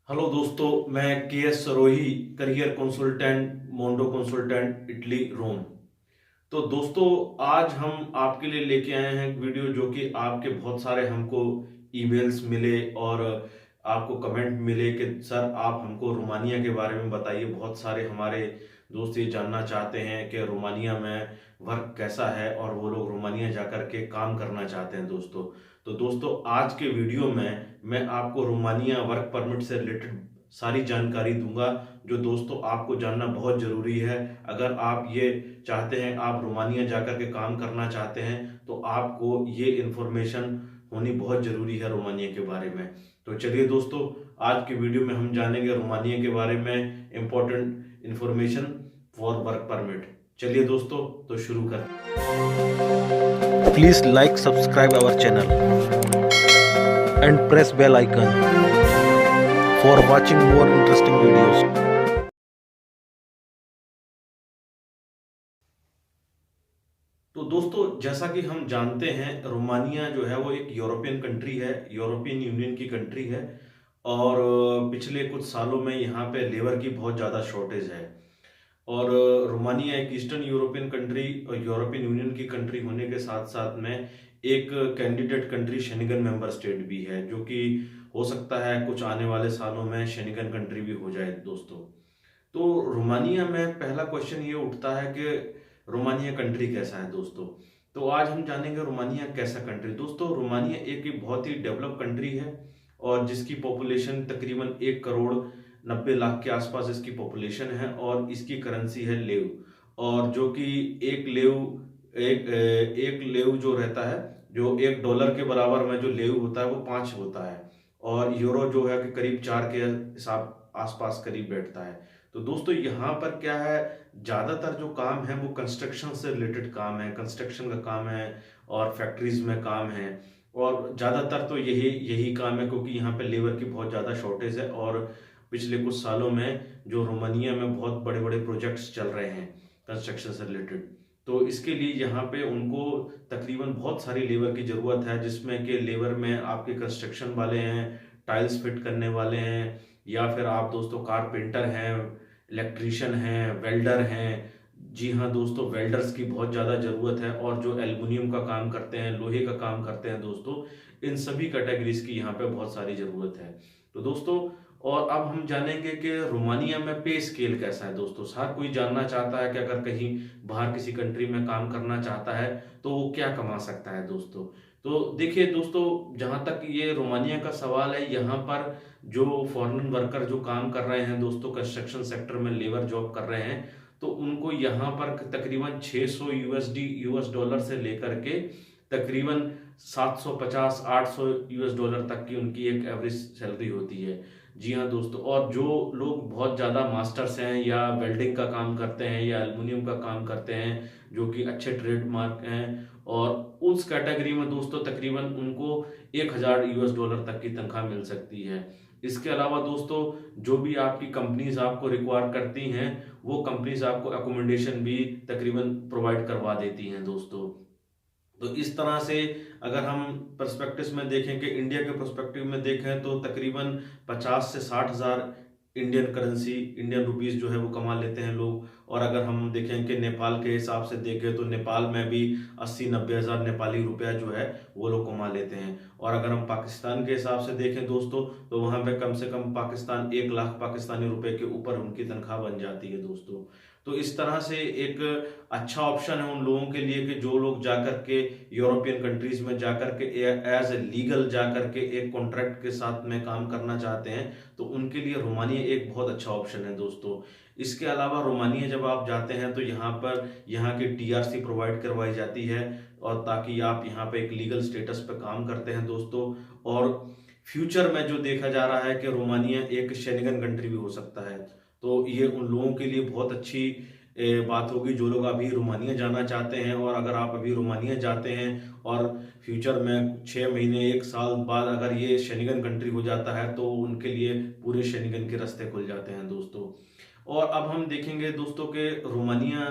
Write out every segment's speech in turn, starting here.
Hello दोस्तों, मैं K S Sarohi, career consultant, Mondo consultant, Italy, Rome. तो दोस्तों, आज हम आपके लिए लेके आए हैं एक वीडियो जो कि आपके बहुत सारे हमको ईमेल्स मिले और आपको कमेंट मिले कि सर आप हमको रोमानिया के बारे में बताइए। बहुत सारे हमारे दोस्त ये जानना चाहते हैं कि रोमानिया में वर्क कैसा है और वो लोग रोमानिया जाकर के काम करना चाहते हैं दोस्तों। तो दोस्तों, आज के वीडियो में मैं आपको रोमानिया वर्क परमिट से रिलेटेड सारी जानकारी दूंगा जो दोस्तों आपको जानना बहुत ज़रूरी है। अगर आप ये चाहते हैं, आप रोमानिया जाकर के काम करना चाहते हैं, तो आपको ये इन्फॉर्मेशन होनी बहुत ज़रूरी है रोमानिया के बारे में। तो चलिए दोस्तों, आज की वीडियो में हम जानेंगे रोमानिया के बारे में important information for work permit. चलिए दोस्तों, तो शुरू करते हैं। Please like, subscribe our channel and press bell icon for watching more interesting videos. तो दोस्तों, जैसा कि हम जानते हैं, रोमानिया जो है वो एक यूरोपियन कंट्री है, यूरोपियन यूनियन की कंट्री है। और पिछले कुछ सालों में यहाँ पे लेबर की बहुत ज़्यादा शॉर्टेज है। और रोमानिया एक ईस्टर्न यूरोपियन कंट्री और यूरोपियन यूनियन की कंट्री होने के साथ साथ में एक candidate country Schengen member state भी है, जो कि हो सकता है कुछ आने वाले सालों में शेंगन कंट्री भी हो जाए दोस्तों। तो रोमानिया में पहला क्वेश्चन ये उठता है कि रोमानिया कंट्री कैसा है दोस्तों। तो आज हम जानेंगे रोमानिया कैसा कंट्री। दोस्तों, रोमानिया एक बहुत ही डेवलप कंट्री है और जिसकी पॉपुलेशन तकरीबन 1 करोड़ 90 लाख के आसपास इसकी पॉपुलेशन है। और इसकी करेंसी है लेव, और जो कि एक लेव जो रहता है, जो $1 के बराबर में जो लेव होता है वो 5 होता है। और यूरो जो है कि करीब 4 के हिसाब आसपास करीब बैठता है। तो दोस्तों, यहाँ पर क्या है, ज़्यादातर जो काम है वो कंस्ट्रक्शन से रिलेटेड काम है, कंस्ट्रक्शन का काम है और फैक्ट्रीज में काम है। और ज़्यादातर तो यही यही काम है, क्योंकि यहाँ पे लेबर की बहुत ज़्यादा शॉर्टेज है। और पिछले कुछ सालों में जो रोमानिया में बहुत बड़े बड़े प्रोजेक्ट्स चल रहे हैं कंस्ट्रक्शन से रिलेटेड, तो इसके लिए यहाँ पे उनको तकरीबन बहुत सारी लेबर की ज़रूरत है, जिसमें कि लेबर में आपके कंस्ट्रक्शन वाले हैं, टाइल्स फिट करने वाले हैं, या फिर आप दोस्तों कारपेंटर हैं, इलेक्ट्रीशियन हैं, वेल्डर हैं। जी हाँ दोस्तों, वेल्डर्स की बहुत ज़्यादा ज़रूरत है। और जो एल्युमिनियम का काम करते हैं, लोहे का काम करते हैं दोस्तों, इन सभी कैटेगरीज की यहाँ पे बहुत सारी ज़रूरत है। तो दोस्तों, और अब हम जानेंगे कि रोमानिया में पे स्केल कैसा है दोस्तों। हर कोई जानना चाहता है कि अगर कहीं बाहर किसी कंट्री में काम करना चाहता है तो वो क्या कमा सकता है दोस्तों। तो देखिए दोस्तों, जहाँ तक ये रोमानिया का सवाल है, यहाँ पर जो फॉरेन वर्कर जो काम कर रहे हैं दोस्तों, कंस्ट्रक्शन सेक्टर में लेबर जॉब कर रहे हैं, तो उनको यहाँ पर तकरीबन 600 यूएस डॉलर से लेकर के तकरीबन 750 800 यूएस डॉलर तक की उनकी एक एवरेज सैलरी होती है। जी हाँ दोस्तों, और जो लोग बहुत ज़्यादा मास्टर्स हैं या वेल्डिंग का काम करते हैं या एल्युमिनियम का काम करते हैं, जो कि अच्छे ट्रेडमार्क हैं, और उस कैटेगरी में दोस्तों तकरीबन उनको 1000 यूएस डॉलर तक की तनख्वाह मिल सकती है। इसके अलावा दोस्तों, जो भी आपकी कंपनीज आपको रिक्वायर करती हैं, वो कंपनीज आपको अकोमोडेशन भी तकरीबन प्रोवाइड करवा देती हैं दोस्तों। तो इस तरह से अगर हम पर्सपेक्टिव में देखें कि इंडिया के पर्सपेक्टिव में देखें, तो तकरीबन 50 से 60 हज़ार इंडियन करेंसी, इंडियन रुपीस जो है वो कमा लेते हैं लोग। और अगर हम देखें कि नेपाल के हिसाब से देखें, तो नेपाल में भी 80-90 हज़ार नेपाली रुपया जो है वो लोग कमा लेते हैं। और अगर हम पाकिस्तान के हिसाब से देखें दोस्तों, तो वहाँ पे कम से कम पाकिस्तान 1 लाख पाकिस्तानी रुपए के ऊपर उनकी तनख्वाह बन जाती है दोस्तों। तो इस तरह से एक अच्छा ऑप्शन है उन लोगों के लिए कि जो लोग जाकर के यूरोपियन कंट्रीज में जाकर के एज ए लीगल जाकर के एक कॉन्ट्रैक्ट के साथ में काम करना चाहते हैं, तो उनके लिए रोमानिया एक बहुत अच्छा ऑप्शन है दोस्तों। इसके अलावा रोमानिया जब आप जाते हैं तो यहाँ पर यहाँ की टीआरसी प्रोवाइड करवाई जाती है, और ताकि आप यहाँ पे एक लीगल स्टेटस पे काम करते हैं दोस्तों। और फ्यूचर में जो देखा जा रहा है कि रोमानिया एक शेंगन कंट्री भी हो सकता है। तो ये उन लोगों के लिए बहुत अच्छी बात होगी जो लोग अभी रोमानिया जाना चाहते हैं। और अगर आप अभी रोमानिया जाते हैं और फ्यूचर में 6 महीने 1 साल बाद अगर ये शेंगन कंट्री हो जाता है, तो उनके लिए पूरे शेंगन के रास्ते खुल जाते हैं दोस्तों। और अब हम देखेंगे दोस्तों के रोमानिया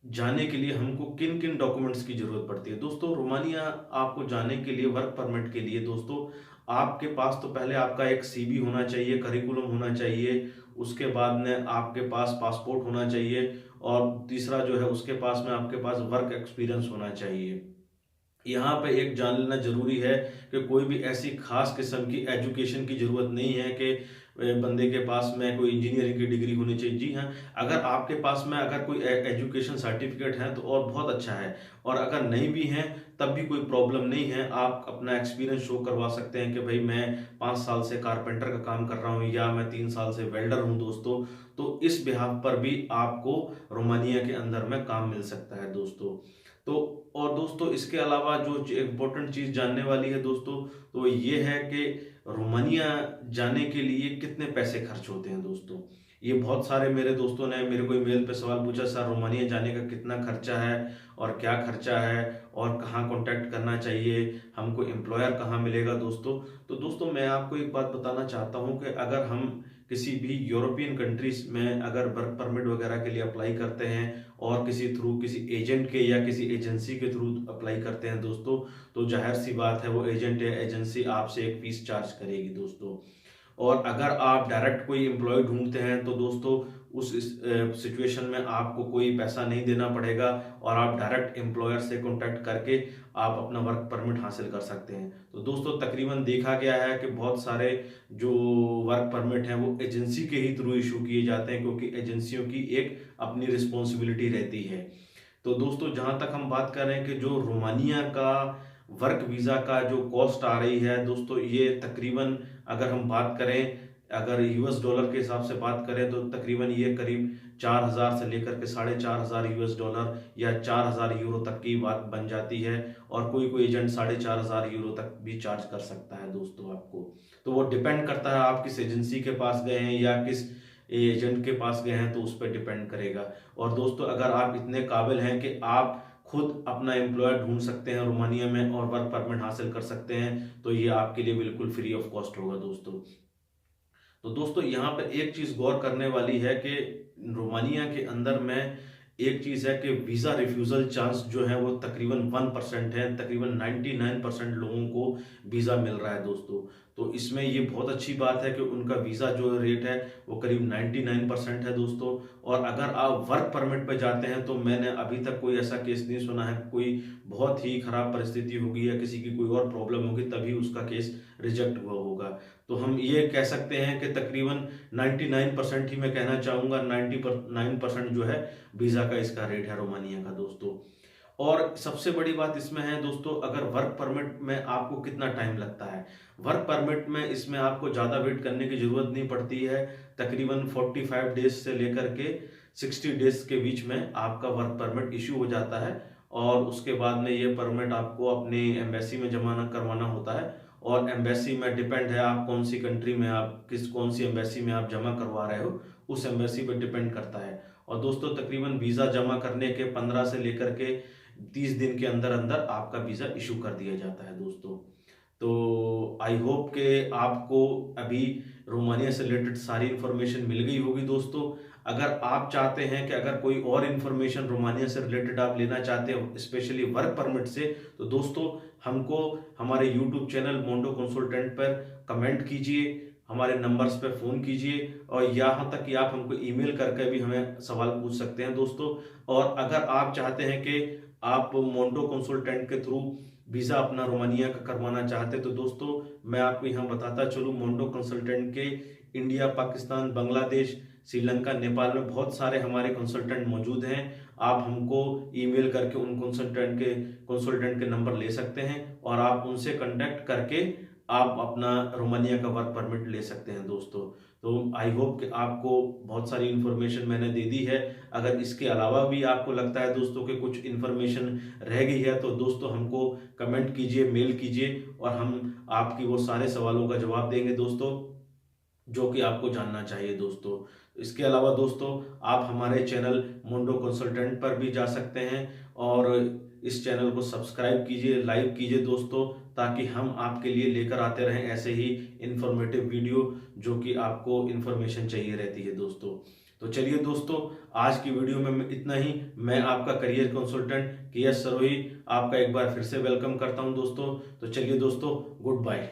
जाने के लिए हमको किन किन डॉक्यूमेंट्स की जरूरत पड़ती है दोस्तों। रोमानिया आपको जाने के लिए, वर्क परमिट के लिए दोस्तों, आपके पास तो पहले आपका एक सीवी होना चाहिए, करिकुलम होना चाहिए, उसके बाद में आपके पास पासपोर्ट होना चाहिए, और तीसरा जो है उसके पास में आपके पास वर्क एक्सपीरियंस होना चाहिए। यहाँ पे एक जान लेना जरूरी है कि कोई भी ऐसी खास किस्म की एजुकेशन की जरूरत नहीं है कि बंदे के पास में कोई इंजीनियरिंग की डिग्री होनी चाहिए। जी हाँ, अगर आपके पास में अगर कोई एजुकेशन सर्टिफिकेट है तो और बहुत अच्छा है, और अगर नहीं भी है तब भी कोई प्रॉब्लम नहीं है। आप अपना एक्सपीरियंस शो करवा सकते हैं कि भाई मैं 5 साल से कारपेंटर का काम कर रहा हूँ, या मैं 3 साल से वेल्डर हूँ दोस्तों। तो इस बिहाफ पर भी आपको रोमानिया के अंदर में काम मिल सकता है दोस्तों। तो और दोस्तों इसके अलावा जो इम्पोर्टेंट चीज़ जानने वाली है दोस्तों, तो ये है कि रोमानिया जाने के लिए कितने पैसे खर्च होते हैं दोस्तों। ये बहुत सारे मेरे दोस्तों ने मेरे को ईमेल पे सवाल पूछा, सर रोमानिया जाने का कितना खर्चा है और क्या खर्चा है और कहाँ कांटेक्ट करना चाहिए, हमको एम्प्लॉयर कहाँ मिलेगा दोस्तों। तो दोस्तों मैं आपको एक बात बताना चाहता हूँ कि अगर हम किसी भी यूरोपियन कंट्रीज में अगर वर्क परमिट वगैरह के लिए अप्लाई करते हैं और किसी एजेंट के या किसी एजेंसी के थ्रू अप्लाई करते हैं दोस्तों, तो जाहिर सी बात है वो एजेंट या एजेंसी आपसे एक फीस चार्ज करेगी दोस्तों। और अगर आप डायरेक्ट कोई एम्प्लॉय ढूंढते हैं तो दोस्तों उस सिचुएशन में आपको कोई पैसा नहीं देना पड़ेगा, और आप डायरेक्ट एम्प्लॉयर से कांटेक्ट करके आप अपना वर्क परमिट हासिल कर सकते हैं। तो दोस्तों तकरीबन देखा गया है कि बहुत सारे जो वर्क परमिट हैं वो एजेंसी के ही थ्रू इशू किए जाते हैं, क्योंकि एजेंसियों की एक अपनी रिस्पॉन्सिबिलिटी रहती है। तो दोस्तों जहां तक हम बात कर रहे हैं कि जो रोमानिया का वर्क वीज़ा का जो कॉस्ट आ रही है दोस्तों, ये तकरीबन अगर हम बात करें, अगर यूएस डॉलर के हिसाब से बात करें तो तकरीबन ये करीब 4,000 से लेकर के 4,500 यूएस डॉलर या 4,000 यूरो तक की बात बन जाती है, और कोई कोई एजेंट 4,500 यूरो तक भी चार्ज कर सकता है दोस्तों आपको। तो वो डिपेंड करता है आप किस एजेंसी के पास गए हैं या किस एजेंट के पास गए हैं, तो उस पर डिपेंड करेगा। और दोस्तों अगर आप इतने काबिल हैं कि आप खुद अपना एम्प्लॉयर ढूंढ सकते हैं रोमानिया में और वर्क परमिट हासिल कर सकते हैं, तो ये आपके लिए बिल्कुल फ्री ऑफ कॉस्ट होगा दोस्तों। तो दोस्तों यहाँ पर एक चीज गौर करने वाली है कि रोमानिया के अंदर में एक चीज है कि वीजा रिफ्यूजल चांस जो है वो तकरीबन 1% है। तकरीबन 99% लोगों को वीजा मिल रहा है दोस्तों। तो इसमें ये बहुत अच्छी बात है कि उनका वीजा जो रेट है वो करीब 99% है दोस्तों। और अगर आप वर्क परमिट पे जाते हैं तो मैंने अभी तक कोई ऐसा केस नहीं सुना है, कोई बहुत ही खराब परिस्थिति होगी या किसी की कोई और प्रॉब्लम होगी तभी उसका केस रिजेक्ट हुआ होगा। तो हम ये कह सकते हैं कि तकरीबन 99% ही मैं कहना चाहूँगा, 99% जो है वीज़ा का इसका रेट है रोमानिया का दोस्तों। और सबसे बड़ी बात इसमें है दोस्तों, अगर वर्क परमिट में आपको कितना टाइम लगता है। वर्क परमिट में इसमें आपको ज़्यादा वेट करने की ज़रूरत नहीं पड़ती है। तकरीबन 45 डेज से लेकर के 60 डेज के बीच में आपका वर्क परमिट इशू हो जाता है, और उसके बाद में ये परमिट आपको अपनी एम्बेसी में जमा करवाना होता है। और एम्बेसी में डिपेंड है आप कौन सी कंट्री में, आप कौन सी एम्बेसी में आप जमा करवा रहे हो, उस एम्बेसी पर डिपेंड करता है। और दोस्तों तकरीबन वीज़ा जमा करने के 15 से लेकर के 30 दिन के अंदर अंदर आपका वीज़ा इशू कर दिया जाता है दोस्तों। तो आई होप कि आपको अभी रोमानिया से रिलेटेड सारी इन्फॉर्मेशन मिल गई होगी दोस्तों। अगर आप चाहते हैं कि अगर कोई और इन्फॉर्मेशन रोमानिया से रिलेटेड आप लेना चाहते हो, स्पेशली वर्क परमिट से, तो दोस्तों हमको हमारे यूट्यूब चैनल मोंडो कंसल्टेंट पर कमेंट कीजिए, हमारे नंबर्स पे फ़ोन कीजिए, और यहाँ तक कि आप हमको ईमेल करके भी हमें सवाल पूछ सकते हैं दोस्तों। और अगर आप चाहते हैं कि आप मोंडो कंसल्टेंट के थ्रू वीज़ा अपना रोमानिया का करवाना चाहते हैं, तो दोस्तों मैं आपको यहाँ बताता चलूँ, मोंडो कंसल्टेंट के इंडिया, पाकिस्तान, बांग्लादेश, श्रीलंका, नेपाल में बहुत सारे हमारे कंसल्टेंट मौजूद हैं। आप हमको ईमेल करके उन कंसल्टेंट के नंबर ले सकते हैं, और आप उनसे कांटेक्ट करके आप अपना रोमानिया का वर्क परमिट ले सकते हैं दोस्तों। तो आई होप कि आपको बहुत सारी इन्फॉर्मेशन मैंने दे दी है। अगर इसके अलावा भी आपको लगता है दोस्तों कि कुछ इन्फॉर्मेशन रह गई है, तो दोस्तों हमको कमेंट कीजिए, मेल कीजिए, और हम आपकी वो सारे सवालों का जवाब देंगे दोस्तों जो कि आपको जानना चाहिए दोस्तों। इसके अलावा दोस्तों आप हमारे चैनल मोंडो कंसल्टेंट पर भी जा सकते हैं, और इस चैनल को सब्सक्राइब कीजिए, लाइक कीजिए दोस्तों, ताकि हम आपके लिए लेकर आते रहें ऐसे ही इन्फॉर्मेटिव वीडियो जो कि आपको इन्फॉर्मेशन चाहिए रहती है दोस्तों। तो चलिए दोस्तों, आज की वीडियो में इतना ही। मैं आपका करियर कंसल्टेंट KS सरोही आपका एक बार फिर से वेलकम करता हूं दोस्तों। तो चलिए दोस्तों, गुड बाय।